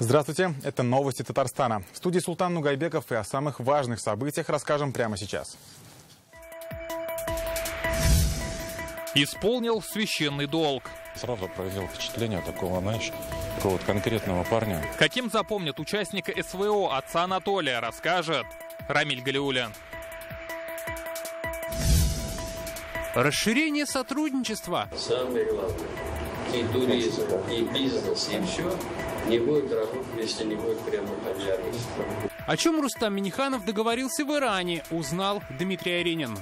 Здравствуйте, это новости Татарстана. В студии Султан Нугайбеков, и о самых важных событиях расскажем прямо сейчас. Исполнил священный долг. Сразу произвел впечатление такого конкретного парня. Каким запомнят участника СВО отца Анатолия, расскажет Рамиль Галиуллин. Расширение сотрудничества. Самое главное, и туризм, и бизнес, и все не будет работать, если не будет прямых обязанностей. О чем Рустам Минниханов договорился в Иране, узнал Дмитрий Аринин.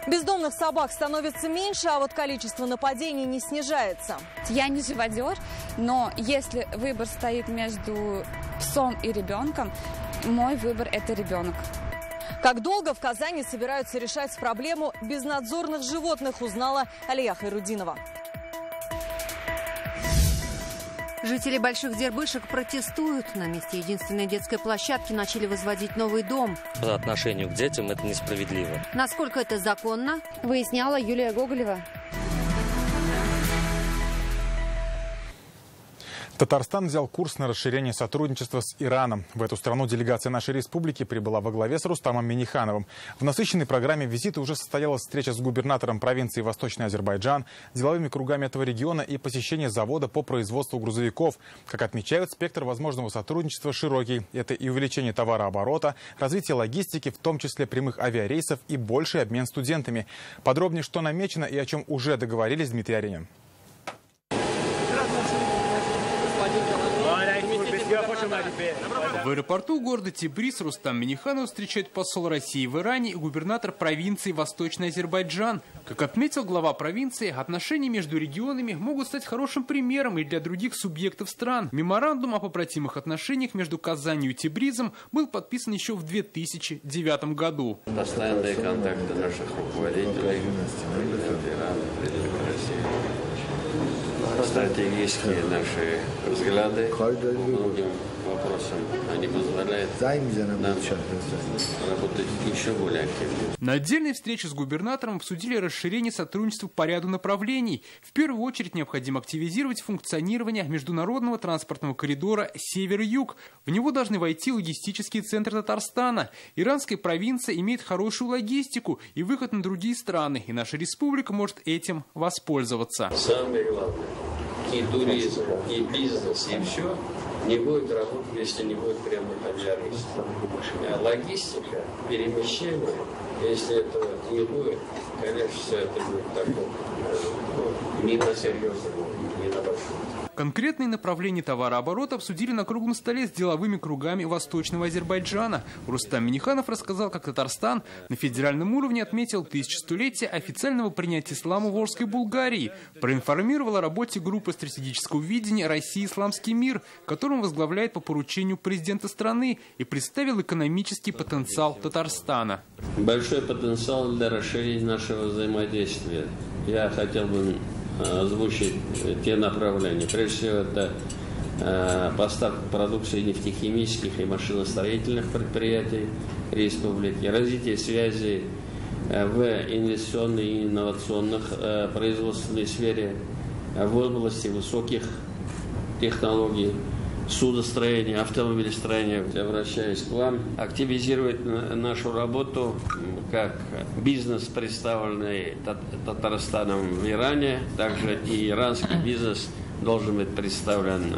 Бездомных собак становится меньше, а вот количество нападений не снижается. Я не живодер, но если выбор стоит между псом и ребенком, мой выбор – это ребенок. Как долго в Казани собираются решать проблему безнадзорных животных, узнала Алия Хайрудинова. Жители Больших Дербышек протестуют. На месте единственной детской площадки начали возводить новый дом. По отношению к детям это несправедливо. Насколько это законно, Выясняла Юлия Гоголева. Татарстан взял курс на расширение сотрудничества с Ираном. В эту страну делегация нашей республики прибыла во главе с Рустамом Миннихановым. В насыщенной программе визита уже состоялась встреча с губернатором провинции Восточный Азербайджан, деловыми кругами этого региона и посещение завода по производству грузовиков. Как отмечают, спектр возможного сотрудничества широкий. Это и увеличение товарооборота, развитие логистики, в том числе прямых авиарейсов, и больший обмен студентами. Подробнее, что намечено и о чем уже договорились, Дмитрий Аринин. В аэропорту города Тебриз Рустам Минниханов встречает посол России в Иране и губернатор провинции Восточный Азербайджан. Как отметил глава провинции, отношения между регионами могут стать хорошим примером и для других субъектов стран. Меморандум о побратимых отношениях между Казанью и Тебризом был подписан еще в 2009 году. Постоянные контакты наших руководителей, стратегические наши взгляды по многим вопросам, они позволяют нам работать еще более активно. На отдельной встрече с губернатором обсудили расширение сотрудничества по ряду направлений. В первую очередь необходимо активизировать функционирование международного транспортного коридора «Север-Юг». В него должны войти логистические центры Татарстана. Иранская провинция имеет хорошую логистику и выход на другие страны, и наша республика может этим воспользоваться. Самое главное, и туризм, и бизнес, и все не будет работать, если не будет прямых обязанностей. Логистика, перемещение, если этого не будет, конечно, все это будет такое, не на серьезном, не на большом. Конкретные направления товарооборота обсудили на круглом столе с деловыми кругами Восточного Азербайджана. Рустам Минниханов рассказал, как Татарстан на федеральном уровне отметил 1100-летие официального принятия ислама в Волжской Булгарии, проинформировал о работе группы стратегического видения «Россия. Исламский мир», которую возглавляет по поручению президента страны, и представил экономический потенциал Татарстана. Большой потенциал для расширения нашего взаимодействия. Я хотел бы озвучить те направления. Прежде всего, это поставка продукции нефтехимических и машиностроительных предприятий республики, развитие связей в инвестиционной и инновационных производственной сфере, в области высоких технологий, судостроения, автомобилестроения. Обращаюсь к вам, активизировать нашу работу как бизнес, представленный Татарстаном в Иране, также и иранский бизнес должен быть представлен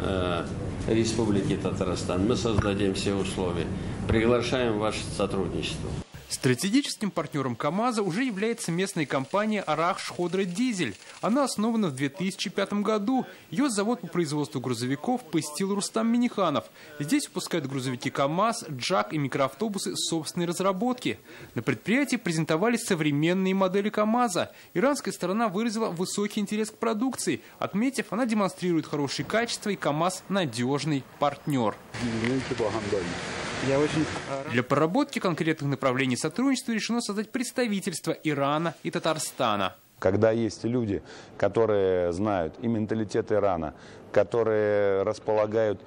Республике Татарстан. Мы создадим все условия. Приглашаем в ваше сотрудничество. Стратегическим партнером КАМАЗа уже является местная компания «Арах Шходра Дизель». Она основана в 2005 году. Ее завод по производству грузовиков посетил Рустам Минниханов. Здесь выпускают грузовики КАМАЗ, джак и микроавтобусы собственной разработки. На предприятии презентовались современные модели КАМАЗа. Иранская сторона выразила высокий интерес к продукции. Отметив, она демонстрирует хорошие качества, и КАМАЗ – надежный партнер. Для проработки конкретных направлений сотрудничества решено создать представительство Ирана и Татарстана. Когда есть люди, которые знают и менталитет Ирана, которые располагают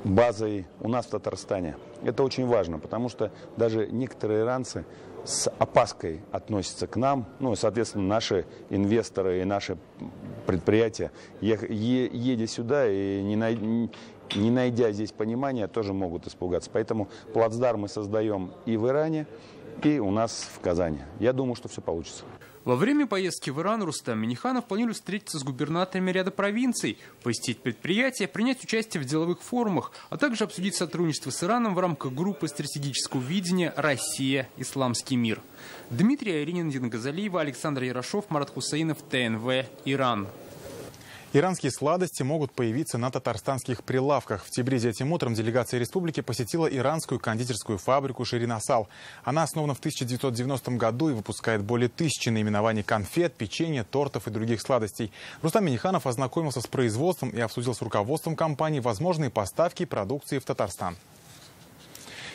базой у нас в Татарстане. Это очень важно, потому что даже некоторые иранцы с опаской относятся к нам, ну, соответственно, наши инвесторы и наши предприятия, едя сюда и не найдя здесь понимания, тоже могут испугаться. Поэтому плацдарм мы создаем и в Иране, и у нас в Казани. Я думаю, что все получится. Во время поездки в Иран Рустам Минниханов планирует встретиться с губернаторами ряда провинций, посетить предприятия, принять участие в деловых форумах, а также обсудить сотрудничество с Ираном в рамках группы стратегического видения «Россия. Исламский мир». Дмитрий Айринин, Дина Газалиева, Александр Ярошов, Марат Хусаинов, ТНВ, Иран. Иранские сладости могут появиться на татарстанских прилавках. В Тебризе этим утром делегация республики посетила иранскую кондитерскую фабрику «Ширин Асал». Она основана в 1990 году и выпускает более 1000 наименований конфет, печенья, тортов и других сладостей. Рустам Минниханов ознакомился с производством и обсудил с руководством компании возможные поставки продукции в Татарстан.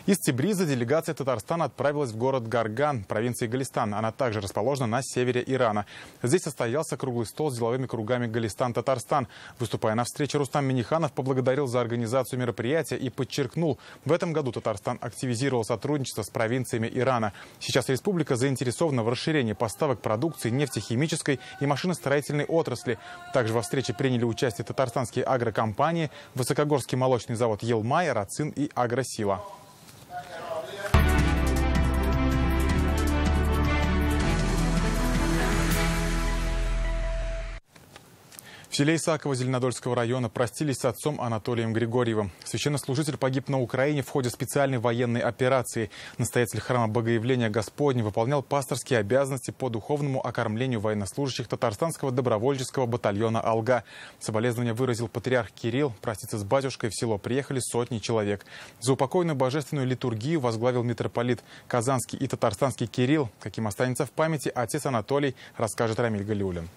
Из Тебриза делегация Татарстана отправилась в город Гарган, провинции Голестан. Она также расположена на севере Ирана. Здесь состоялся круглый стол с деловыми кругами Голестан-Татарстан. Выступая на встрече, Рустам Минниханов поблагодарил за организацию мероприятия и подчеркнул, в этом году Татарстан активизировал сотрудничество с провинциями Ирана. Сейчас республика заинтересована в расширении поставок продукции нефтехимической и машиностроительной отрасли. Также во встрече приняли участие татарстанские агрокомпании, Высокогорский молочный завод «Елмай», «Рацин» и «Агросила». В селе Исаково Зеленодольского района простились с отцом Анатолием Григорьевым. Священнослужитель погиб на Украине в ходе специальной военной операции. Настоятель храма Богоявления Господня выполнял пасторские обязанности по духовному окормлению военнослужащих татарстанского добровольческого батальона «Алга». Соболезнования выразил патриарх Кирилл. Проститься с батюшкой в село приехали сотни человек. Заупокойную божественную литургию возглавил митрополит Казанский и татарстанский Кирилл. Каким останется в памяти отец Анатолий, расскажет Рамиль Галиуллин.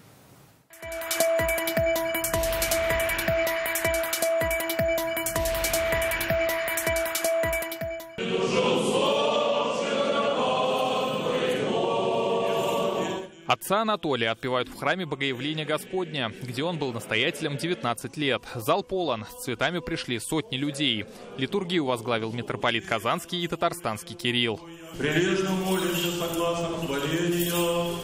Отца Анатолия отпевают в храме Богоявления Господня, где он был настоятелем 19 лет. Зал полон, с цветами пришли сотни людей. Литургию возглавил митрополит Казанский и татарстанский Кирилл. Прилежно молимся согласно хвалению.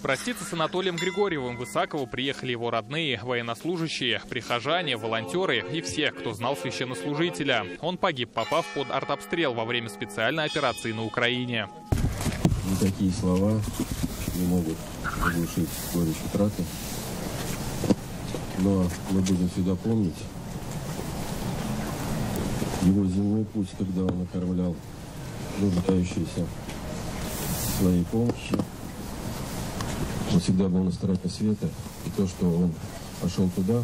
Проститься с Анатолием Григорьевым в Исаково приехали его родные, военнослужащие, прихожане, волонтеры и все, кто знал священнослужителя. Он погиб, попав под артобстрел во время специальной операции на Украине. Никакие слова не могут заглушить горечь утраты. Но мы будем всегда помнить его земной путь, когда он накормлял нуждающиеся своей помощи. Он всегда был на стороне света, и то, что он пошел туда,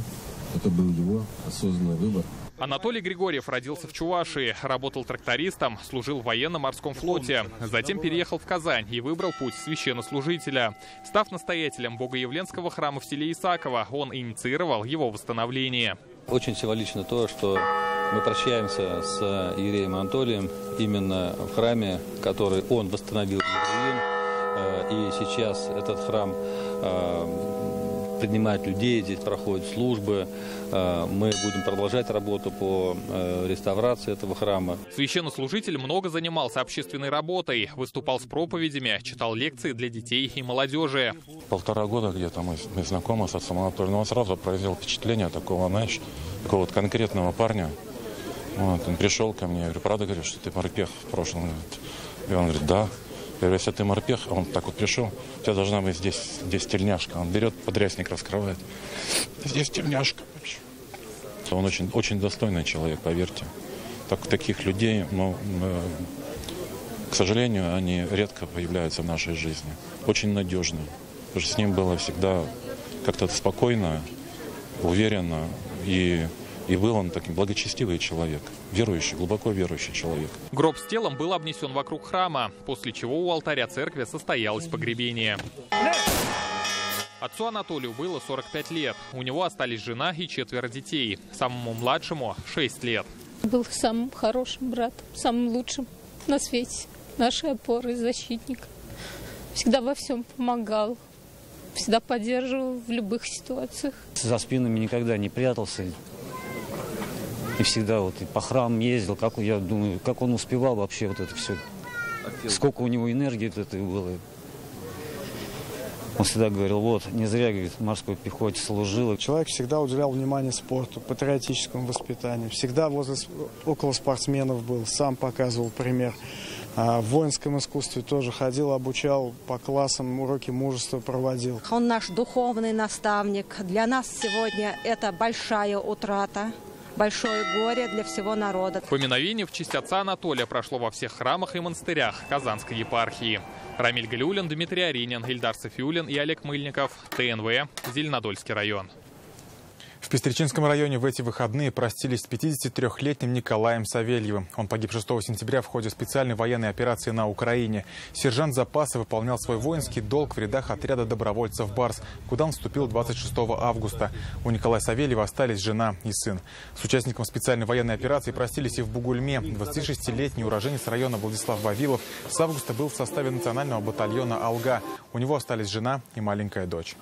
это был его осознанный выбор. Анатолий Григорьев родился в Чувашии, работал трактористом, служил в военно-морском флоте. Затем переехал в Казань и выбрал путь священнослужителя. Став настоятелем Богоявленского храма в селе Исаково, он инициировал его восстановление. Очень символично то, что мы прощаемся с иереем Анатолием именно в храме, который он восстановил евреям. И сейчас этот храм принимает людей, здесь проходят службы. Мы будем продолжать работу по реставрации этого храма. Священнослужитель много занимался общественной работой, выступал с проповедями, читал лекции для детей и молодежи. 1,5 года где-то мы знакомы с отцом Анатолием. Он сразу произвел впечатление такого, знаешь, такого вот конкретного парня. Вот, он пришел ко мне, я говорю, правда, говорю, что ты морпех в прошлом? И он говорит, да. Я говорю, если ты морпех, а он так вот пришел, у тебя должна быть здесь тельняшка. Он берет, подрясник раскрывает. Здесь тельняшка. Он очень, очень достойный человек, поверьте. Таких людей, но, к сожалению, они редко появляются в нашей жизни. Очень надежный. Потому что с ним было всегда как-то спокойно, уверенно и был он таким благочестивый человек, верующий, глубоко верующий человек. Гроб с телом был обнесен вокруг храма, после чего у алтаря церкви состоялось погребение. Отцу Анатолию было 45 лет. У него остались жена и 4 детей. Самому младшему 6 лет. Был самым хорошим братом, самым лучшим на свете. Нашей опорой, защитник. Всегда во всем помогал. Всегда поддерживал в любых ситуациях. За спинами никогда не прятался. И всегда вот и по храмам ездил. Как, я думаю, как он успевал вообще вот это все. Сколько у него энергии вот это было. Он всегда говорил, вот, не зря, говорит, в морской пехоте служил. Человек всегда уделял внимание спорту, патриотическому воспитанию. Всегда около спортсменов был, сам показывал пример. В воинском искусстве тоже ходил, обучал по классам, уроки мужества проводил. Он наш духовный наставник. Для нас сегодня это большая утрата. Большое горе для всего народа. Поминовение в честь отца Анатолия прошло во всех храмах и монастырях Казанской епархии. Рамиль Галиуллин, Дмитрий Аринин, Ильдар Софиуллин и Олег Мыльников. ТНВ, Зеленодольский район. В Пестричинском районе в эти выходные простились с 53-летним Николаем Савельевым. Он погиб 6 сентября в ходе специальной военной операции на Украине. Сержант запаса выполнял свой воинский долг в рядах отряда добровольцев «Барс», куда он вступил 26 августа. У Николая Савельева остались жена и сын. С участником специальной военной операции простились и в Бугульме. 26-летний уроженец района Владислав Вавилов с августа был в составе национального батальона «Алга». У него остались жена и маленькая дочь.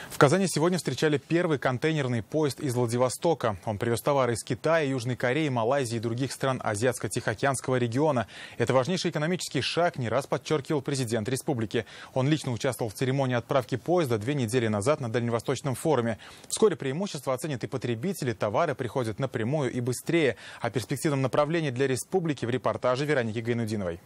В Казани сегодня встречали первый контейнерный поезд из Владивостока. Он привез товары из Китая, Южной Кореи, Малайзии и других стран Азиатско-Тихоокеанского региона. Это важнейший экономический шаг, не раз подчеркивал президент республики. Он лично участвовал в церемонии отправки поезда 2 недели назад на Дальневосточном форуме. Вскоре преимущества оценят и потребители, товары приходят напрямую и быстрее. О перспективном направлении для республики в репортаже Вероники Гайнудиновой.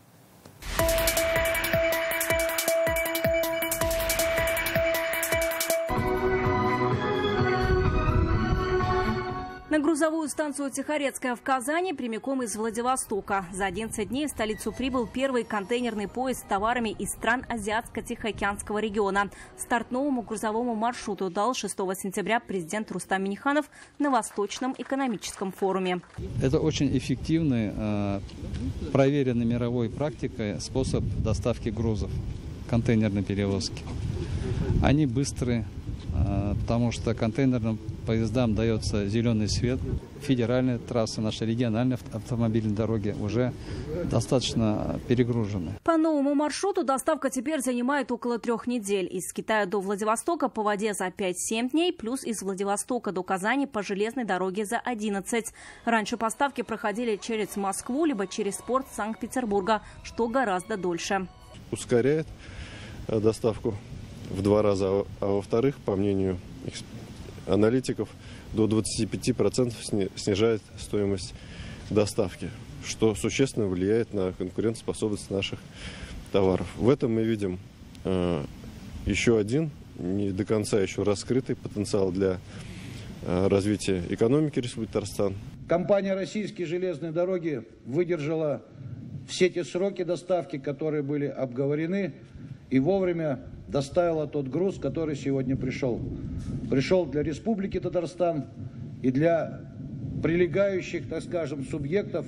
На грузовую станцию Тихорецкая в Казани прямиком из Владивостока. За 11 дней в столицу прибыл первый контейнерный поезд с товарами из стран Азиатско-Тихоокеанского региона. Старт новому грузовому маршруту дал 6 сентября президент Рустам Минниханов на Восточном экономическом форуме. Это очень эффективный, проверенный мировой практикой способ доставки грузов, контейнерной перевозки. Они быстрые, потому что контейнерным поездам дается зеленый свет. Федеральные трассы, наши региональные автомобильные дороги уже достаточно перегружены. По новому маршруту доставка теперь занимает около 3 недель. Из Китая до Владивостока по воде за 5-7 дней, плюс из Владивостока до Казани по железной дороге за 11. Раньше поставки проходили через Москву, либо через порт Санкт-Петербурга, что гораздо дольше. Ускоряет доставку в 2 раза, а во-вторых, по мнению аналитиков, до 25% снижает стоимость доставки, что существенно влияет на конкурентоспособность наших товаров. В этом мы видим еще один, не до конца еще раскрытый потенциал для развития экономики Республики Татарстан. Компания «Российские железные дороги» выдержала все те сроки доставки, которые были обговорены, и вовремя доставила тот груз, который сегодня пришел. Пришел для Республики Татарстан и для прилегающих, так скажем, субъектов.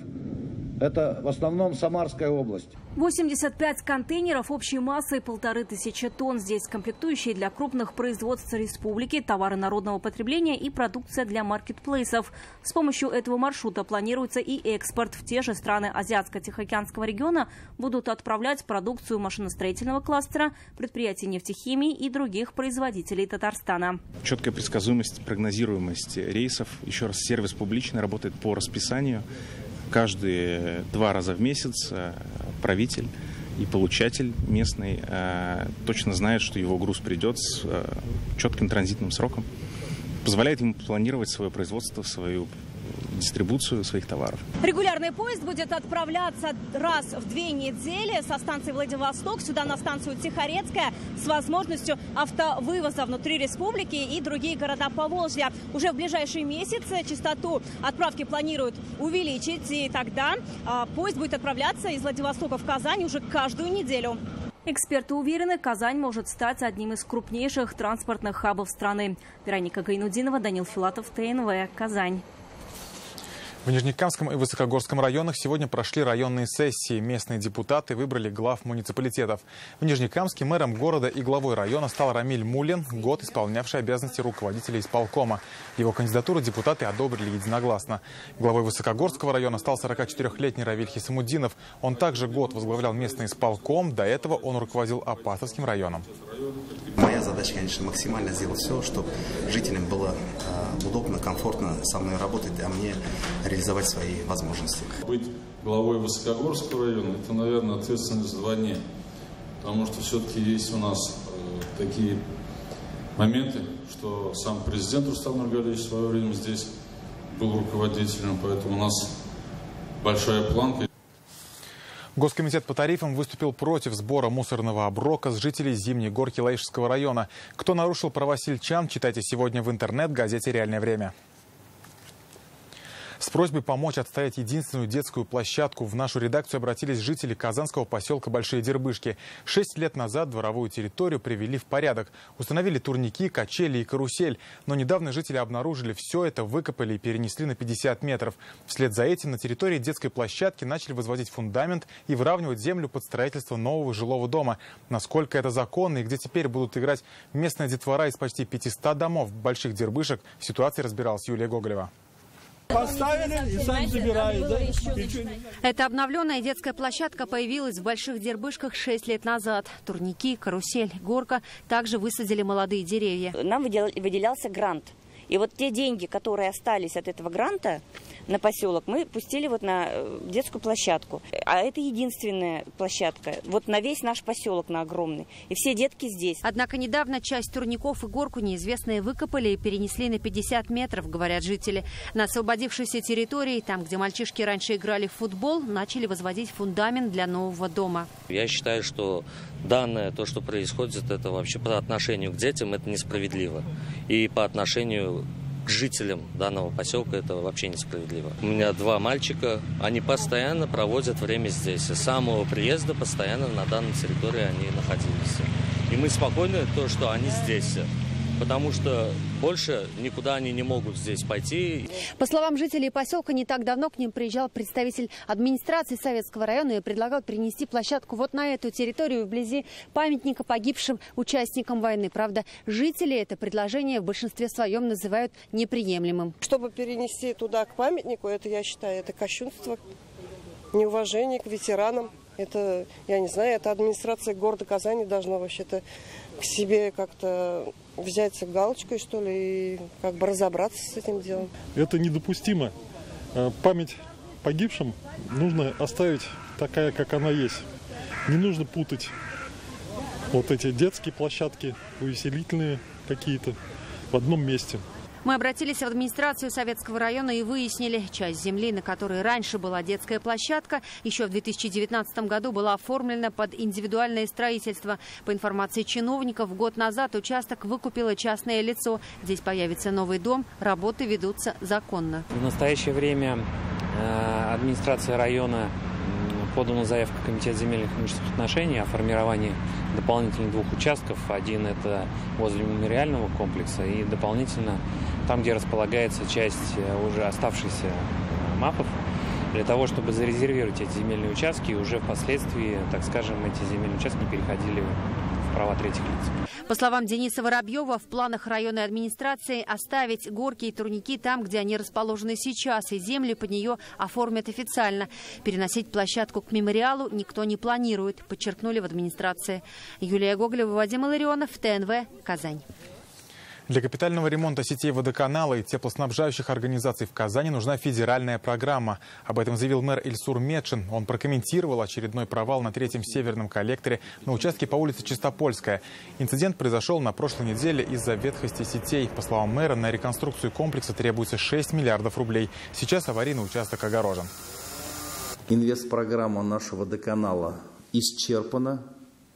Это в основном Самарская область. 85 контейнеров общей массой 1500 тонн. Здесь комплектующие для крупных производств республики, товары народного потребления и продукция для маркетплейсов. С помощью этого маршрута планируется и экспорт. В те же страны Азиатско-Тихоокеанского региона будут отправлять продукцию машиностроительного кластера, предприятий нефтехимии и других производителей Татарстана. Четкая предсказуемость, прогнозируемость рейсов. Еще раз, сервис публичный, работает по расписанию. Каждые 2 раза в месяц правитель и получатель местный точно знает, что его груз придет с четким транзитным сроком. Позволяет ему планировать свое производство, свою дистрибуцию своих товаров. Регулярный поезд будет отправляться раз в 2 недели со станции Владивосток сюда на станцию Тихорецкая с возможностью автовывоза внутри республики и другие города Поволжья. Уже в ближайшие месяцы частоту отправки планируют увеличить, и тогда поезд будет отправляться из Владивостока в Казань уже каждую неделю. Эксперты уверены, Казань может стать одним из крупнейших транспортных хабов страны. Вероника Гайнудинова, Данил Филатов, ТНВ, Казань. В Нижнекамском и Высокогорском районах сегодня прошли районные сессии. Местные депутаты выбрали глав муниципалитетов. В Нижнекамске мэром города и главой района стал Рамиль Мулин, год исполнявший обязанности руководителя исполкома. Его кандидатуру депутаты одобрили единогласно. Главой Высокогорского района стал 44-летний Равиль Хисамуддинов. Он также год возглавлял местный исполком. До этого он руководил Апатовским районом. Моя задача, конечно, максимально сделать все, чтобы жителям было удобно, комфортно со мной работать, а мне реализовать свои возможности. Быть главой Высокогорского района – это, наверное, ответственность вдвойне, потому что все-таки есть у нас такие моменты, что сам президент Рустам Нургалиевич в свое время здесь был руководителем, поэтому у нас большая планка. Госкомитет по тарифам выступил против сбора мусорного оброка с жителей Зимней Горки Лаишского района. Кто нарушил права сельчан, читайте сегодня в интернет-газете «Реальное время». С просьбой помочь отстоять единственную детскую площадку в нашу редакцию обратились жители казанского поселка Большие Дербышки. 6 лет назад дворовую территорию привели в порядок. Установили турники, качели и карусель. Но недавно жители обнаружили все это, выкопали и перенесли на 50 метров. Вслед за этим на территории детской площадки начали возводить фундамент и выравнивать землю под строительство нового жилого дома. Насколько это законно и где теперь будут играть местная детвора из почти 500 домов Больших Дербышек, в ситуации разбиралась Юлия Гоголева. Поставили и сами забирают. Да? Эта обновленная детская площадка появилась в Больших Дербышках 6 лет назад. Турники, карусель, горка. Также высадили молодые деревья. Нам выделялся грант. И вот те деньги, которые остались от этого гранта на поселок, мы пустили вот на детскую площадку. А это единственная площадка. Вот на весь наш поселок, на огромный. И все детки здесь. Однако недавно часть турников и горку неизвестные выкопали и перенесли на 50 метров, говорят жители. На освободившейся территории, там, где мальчишки раньше играли в футбол, начали возводить фундамент для нового дома. Я считаю, что данное, то, что происходит, это вообще по отношению к детям, это несправедливо. И по отношению к жителям данного поселка это вообще несправедливо. У меня 2 мальчика, они постоянно проводят время здесь. С самого приезда постоянно на данной территории они находились. И мы спокойны, то, что они здесь. Потому что больше никуда они не могут здесь пойти. По словам жителей поселка, не так давно к ним приезжал представитель администрации Советского района и предлагал перенести площадку вот на эту территорию вблизи памятника погибшим участникам войны. Правда, жители это предложение в большинстве своем называют неприемлемым. Чтобы перенести туда к памятнику, это, я считаю, это кощунство, неуважение к ветеранам. Это, я не знаю, это администрация города Казани должна вообще-то к себе как-то взять галочкой, что ли, и как бы разобраться с этим делом. Это недопустимо. Память погибшим нужно оставить такая, как она есть. Не нужно путать вот эти детские площадки, увеселительные какие-то в одном месте. Мы обратились в администрацию Советского района и выяснили, часть земли, на которой раньше была детская площадка, еще в 2019 году была оформлена под индивидуальное строительство. По информации чиновников, год назад участок выкупило частное лицо. Здесь появится новый дом, работы ведутся законно. В настоящее время администрация района подана заявка в Комитет земельных и имущественных отношений о формировании дополнительных 2 участков. Один – это возле мемориального комплекса, и дополнительно там, где располагается часть уже оставшихся МАФов, для того, чтобы зарезервировать эти земельные участки, и уже впоследствии, так скажем, эти земельные участки переходили в права третьих лиц. По словам Дениса Воробьева, в планах районной администрации оставить горки и турники там, где они расположены сейчас, и земли под нее оформят официально. Переносить площадку к мемориалу никто не планирует, подчеркнули в администрации. Юлия Гоголева, Вадим Илларионов, ТНВ, Казань. Для капитального ремонта сетей водоканала и теплоснабжающих организаций в Казани нужна федеральная программа. Об этом заявил мэр Ильсур Медшин. Он прокомментировал очередной провал на 3-м северном коллекторе на участке по улице Чистопольская. Инцидент произошел на прошлой неделе из-за ветхости сетей. По словам мэра, на реконструкцию комплекса требуется 6 миллиардов рублей. Сейчас аварийный участок огорожен. Инвестпрограмма нашего водоканала исчерпана.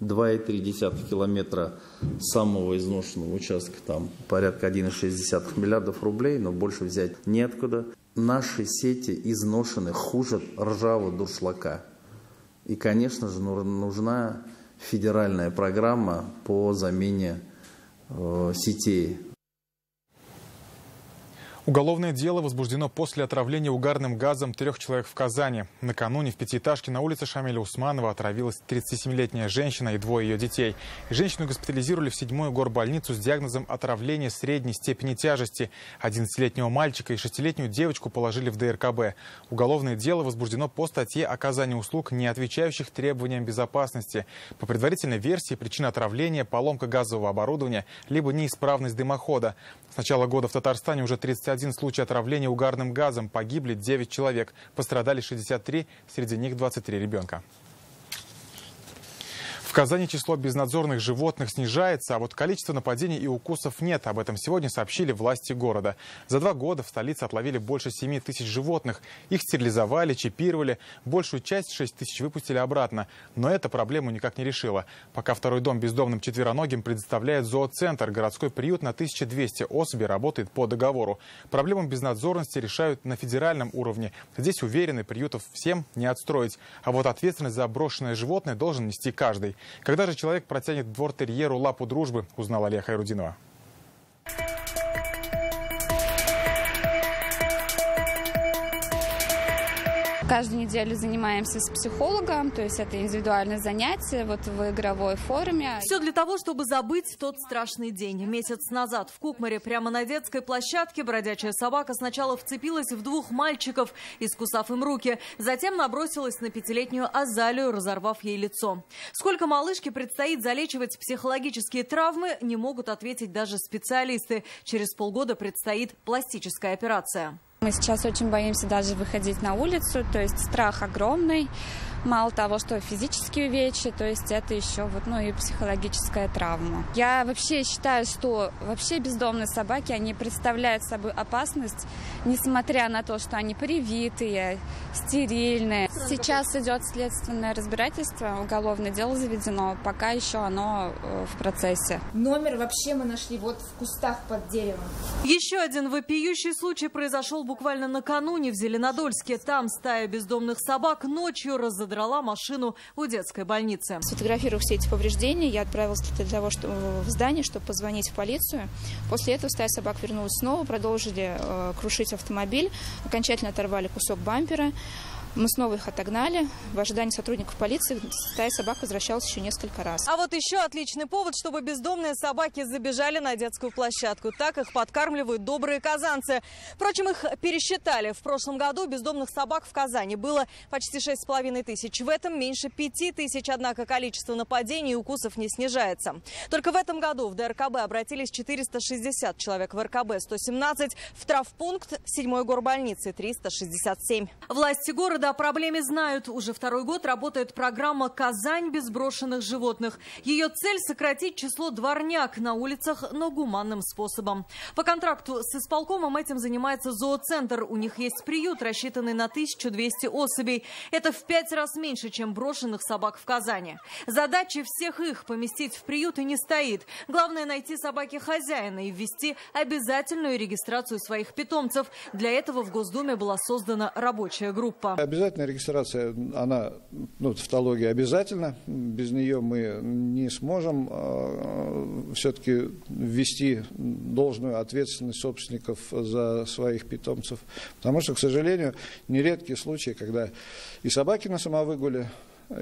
2,3 километра самого изношенного участка, там порядка 1,6 миллиардов рублей, но больше взять неоткуда. Наши сети изношены хуже ржавого дуршлака. И, конечно же, нужна федеральная программа по замене сетей. Уголовное дело возбуждено после отравления угарным газом 3 человек в Казани. Накануне в пятиэтажке на улице Шамиля Усманова отравилась 37-летняя женщина и 2 ее детей. Женщину госпитализировали в 7-ю горбольницу с диагнозом отравления средней степени тяжести. 11-летнего мальчика и 6-летнюю девочку положили в ДРКБ. Уголовное дело возбуждено по статье оказания услуг, не отвечающих требованиям безопасности. По предварительной версии причина отравления – поломка газового оборудования, либо неисправность дымохода. С начала года в Татарстане уже 31 случай отравления угарным газом. Погибли 9 человек. Пострадали 63, среди них 23 ребенка. В Казани число безнадзорных животных снижается, а вот количество нападений и укусов нет. Об этом сегодня сообщили власти города. За 2 года в столице отловили больше 7 тысяч животных. Их стерилизовали, чипировали. Большую часть, 6 тысяч, выпустили обратно. Но эта проблему никак не решила. Пока второй дом бездомным четвероногим предоставляет зооцентр. Городской приют на 1200 особей работает по договору. Проблему безнадзорности решают на федеральном уровне. Здесь уверены, приютов всем не отстроить. А вот ответственность за брошенное животное должен нести каждый. Когда же человек протянет двор-терьеру лапу дружбы, узнала Алия Хайрудинова. Каждую неделю занимаемся с психологом, то есть это индивидуальное занятие вот в игровой форме. Все для того, чтобы забыть тот страшный день. Месяц назад в Кукмаре прямо на детской площадке бродячая собака сначала вцепилась в 2 мальчиков, искусав им руки. Затем набросилась на 5-летнюю Азалию, разорвав ей лицо. Сколько малышке предстоит залечивать психологические травмы, не могут ответить даже специалисты. Через полгода предстоит пластическая операция. Мы сейчас очень боимся даже выходить на улицу, то есть страх огромный. Мало того, что физические увечья, то есть это еще вот, и психологическая травма. Я вообще считаю, что вообще бездомные собаки, они представляют собой опасность, несмотря на то, что они привитые, стерильные. Сейчас идет следственное разбирательство, уголовное дело заведено, пока еще оно в процессе. Номер вообще мы нашли вот в кустах под деревом. Еще один вопиющий случай произошел буквально накануне в Зеленодольске. Там стая бездомных собак ночью разодрала машину у детской больницы. Сфотографировав все эти повреждения, я отправилась для того, чтобы в здание, чтобы позвонить в полицию. После этого стая собак вернулась снова, продолжили крушить автомобиль, окончательно оторвали кусок бампера. Мы снова их отогнали. В ожидании сотрудников полиции стая собак возвращалась еще несколько раз. А вот еще отличный повод, чтобы бездомные собаки забежали на детскую площадку. Так их подкармливают добрые казанцы. Впрочем, их пересчитали. В прошлом году бездомных собак в Казани было почти 6,5 тысяч. В этом меньше 5 тысяч, однако количество нападений и укусов не снижается. Только в этом году в ДРКБ обратились 460 человек, в РКБ 117, в травмпункт 7-й горбольницы 367. Власти города о проблеме знают. Уже 2-й год работает программа «Казань без брошенных животных». Ее цель – сократить число дворняг на улицах, но гуманным способом. По контракту с исполкомом этим занимается зооцентр. У них есть приют, рассчитанный на 1200 особей. Это в 5 раз меньше, чем брошенных собак в Казани. Задача всех их поместить в приют и не стоит. Главное – найти собаке хозяина и ввести обязательную регистрацию своих питомцев. Для этого в Госдуме была создана рабочая группа. Обязательная регистрация, она, тавтология обязательно. Без нее мы не сможем все-таки ввести должную ответственность собственников за своих питомцев. Потому что, к сожалению, нередки случаи, когда и собаки на самовыгуле,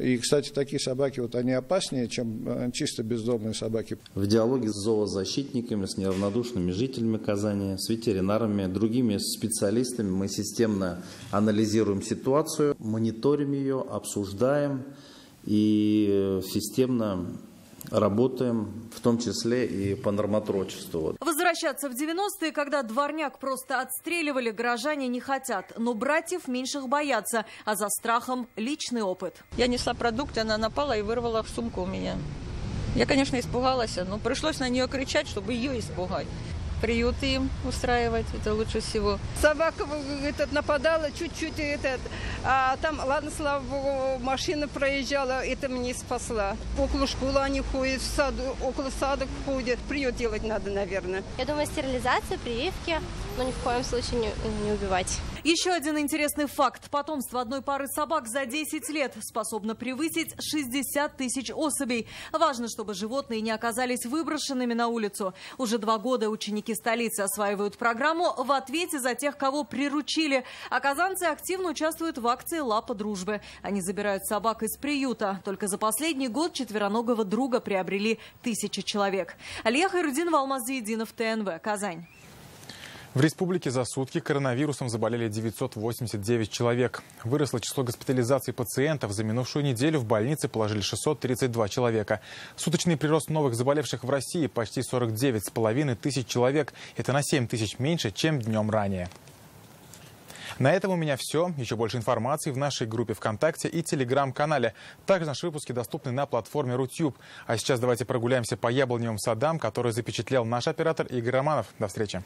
и, кстати, такие собаки, они опаснее, чем чисто бездомные собаки. В диалоге с зоозащитниками, с неравнодушными жителями Казани, с ветеринарами, другими специалистами мы системно анализируем ситуацию, мониторим ее, обсуждаем и системно работаем, в том числе и по нормотворчеству. Возвращаться в 90-е, когда дворняк просто отстреливали, горожане не хотят. Но братьев меньших боятся, а за страхом личный опыт. Я несла продукты, она напала и вырвала сумку у меня. Я, конечно, испугалась, но пришлось на нее кричать, чтобы ее испугать. Приюты им устраивать, это лучше всего. Собака нападала чуть-чуть, а там, ладно, слава богу, машина проезжала, это мне спасла. Около школы они ходят, в саду, около сада ходят. Приют делать надо, наверное. Я думаю, стерилизация, прививки, но ни в коем случае не убивать. Еще один интересный факт. Потомство одной пары собак за 10 лет способно превысить 60 тысяч особей. Важно, чтобы животные не оказались выброшенными на улицу. Уже 2 года ученики столицы осваивают программу в ответе за тех, кого приручили. А казанцы активно участвуют в акции «Лапа дружбы». Они забирают собак из приюта. Только за последний год четвероногого друга приобрели 1000 человек. Алия Хайрудинова, Алмаз Зиединов, ТНВ, Казань. В республике за сутки коронавирусом заболели 989 человек. Выросло число госпитализаций пациентов. За минувшую неделю в больнице положили 632 человека. Суточный прирост новых заболевших в России почти 49,5 тысяч человек. Это на 7 тысяч меньше, чем днем ранее. На этом у меня все. Еще больше информации в нашей группе ВКонтакте и Телеграм-канале. Также наши выпуски доступны на платформе Рутюб. А сейчас давайте прогуляемся по яблоневым садам, которые запечатлел наш оператор Игорь Романов. До встречи.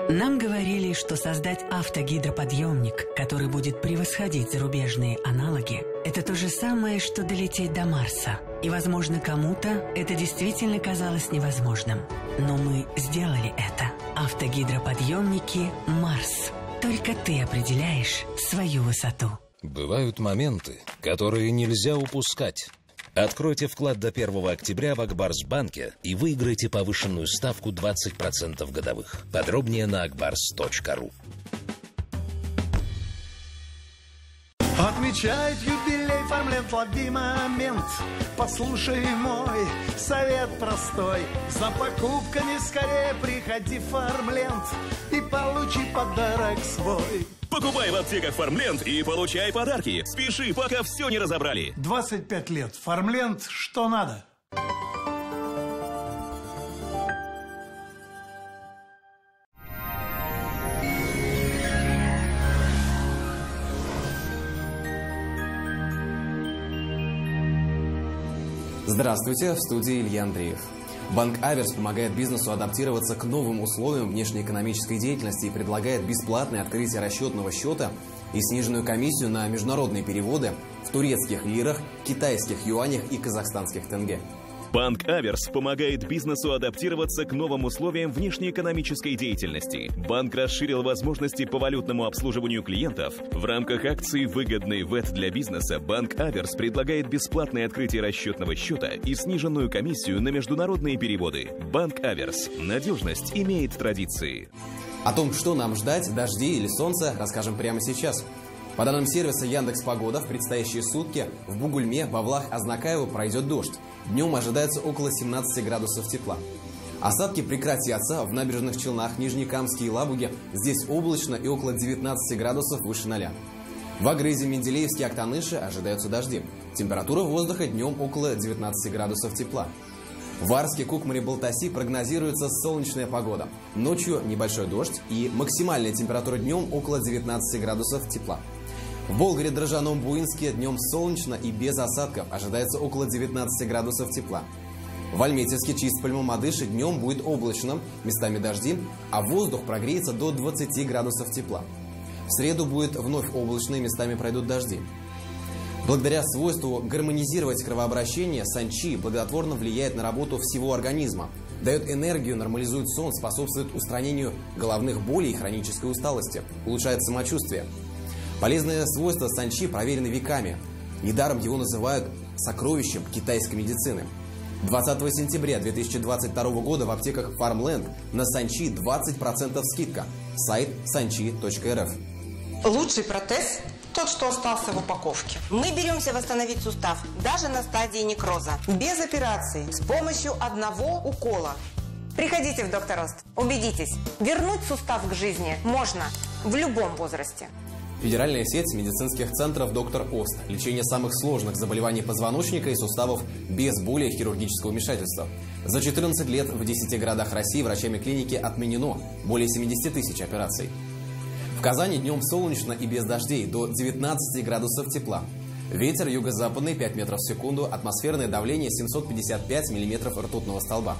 Нам говорили, что создать автогидроподъемник, который будет превосходить зарубежные аналоги, это то же самое, что долететь до Марса. И, возможно, кому-то это действительно казалось невозможным. Но мы сделали это. Автогидроподъемники «Марс». Только ты определяешь свою высоту. Бывают моменты, которые нельзя упускать. Откройте вклад до 1 октября в Акбарсбанке и выиграйте повышенную ставку 20% годовых. Подробнее на akbars.ru. Отмечает юбилей Фармленд, лови момент. Послушай мой совет простой. За покупками скорее приходи в Фармленд и получи подарок свой. Покупай в аптеках Фармленд и получай подарки. Спеши, пока все не разобрали. 25 лет. Фармленд, что надо. Здравствуйте, в студии Илья Андреев. Банк Аверс помогает бизнесу адаптироваться к новым условиям внешнеэкономической деятельности и предлагает бесплатное открытие расчетного счета и сниженную комиссию на международные переводы в турецких лирах, китайских юанях и казахстанских тенге. Банк Аверс помогает бизнесу адаптироваться к новым условиям внешнеэкономической деятельности. Банк расширил возможности по валютному обслуживанию клиентов. В рамках акции «Выгодный ВЭТ для бизнеса» Банк Аверс предлагает бесплатное открытие расчетного счета и сниженную комиссию на международные переводы. Банк Аверс. Надежность имеет традиции. О том, что нам ждать, дожди или солнца, расскажем прямо сейчас. По данным сервиса Яндекс.Погода, в предстоящие сутки в Бугульме, Бавлах, Азнакаево пройдет дождь. Днем ожидается около 17 градусов тепла. Осадки прекратятся в набережных Челнах, Нижнекамске и Лабуге. Здесь облачно и около 19 градусов выше 0. В Агрызе, Менделеевске, Актаныше ожидаются дожди. Температура воздуха днем около 19 градусов тепла. В Арске, Кукмаре, Балтаси прогнозируется солнечная погода. Ночью небольшой дождь и максимальная температура днем около 19 градусов тепла. В Болгаре, Дрожжаном, Буинске днем солнечно и без осадков. Ожидается около 19 градусов тепла. В Альметьевске, Чистпольму, Мадыше днем будет облачно, местами дожди, а воздух прогреется до 20 градусов тепла. В среду будет вновь облачно, местами пройдут дожди. Благодаря свойству гармонизировать кровообращение, санчи благотворно влияет на работу всего организма. Дает энергию, нормализует сон, способствует устранению головных болей и хронической усталости, улучшает самочувствие. Полезные свойства санчи проверены веками. Недаром его называют сокровищем китайской медицины. 20 сентября 2022 года в аптеках Farmland на санчи 20% скидка. Сайт sanchi.rf. Лучший протез – тот, что остался в упаковке. Мы беремся восстановить сустав даже на стадии некроза. Без операции, с помощью одного укола. Приходите в Доктор Ост. Убедитесь, вернуть сустав к жизни можно в любом возрасте. Федеральная сеть медицинских центров «Доктор Ост». Лечение самых сложных заболеваний позвоночника и суставов без боли и хирургического вмешательства. За 14 лет в 10 городах России врачами клиники отменено более 70 тысяч операций. В Казани днем солнечно и без дождей, до 19 градусов тепла. Ветер юго-западный 5 метров в секунду, атмосферное давление 755 миллиметров ртутного столба.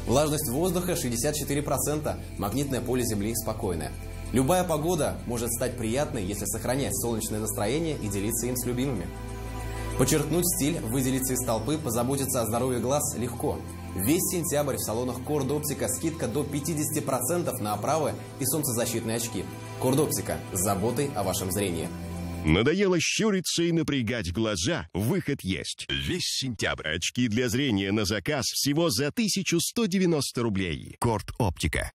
Влажность воздуха 64%, магнитное поле Земли спокойное. Любая погода может стать приятной, если сохранять солнечное настроение и делиться им с любимыми. Подчеркнуть стиль, выделиться из толпы, позаботиться о здоровье глаз легко. Весь сентябрь в салонах Корд-Оптика скидка до 50% на оправы и солнцезащитные очки. Корд-Оптика с заботой о вашем зрении. Надоело щуриться и напрягать глаза? Выход есть. Весь сентябрь. Очки для зрения на заказ всего за 1190 рублей. Корд-Оптика.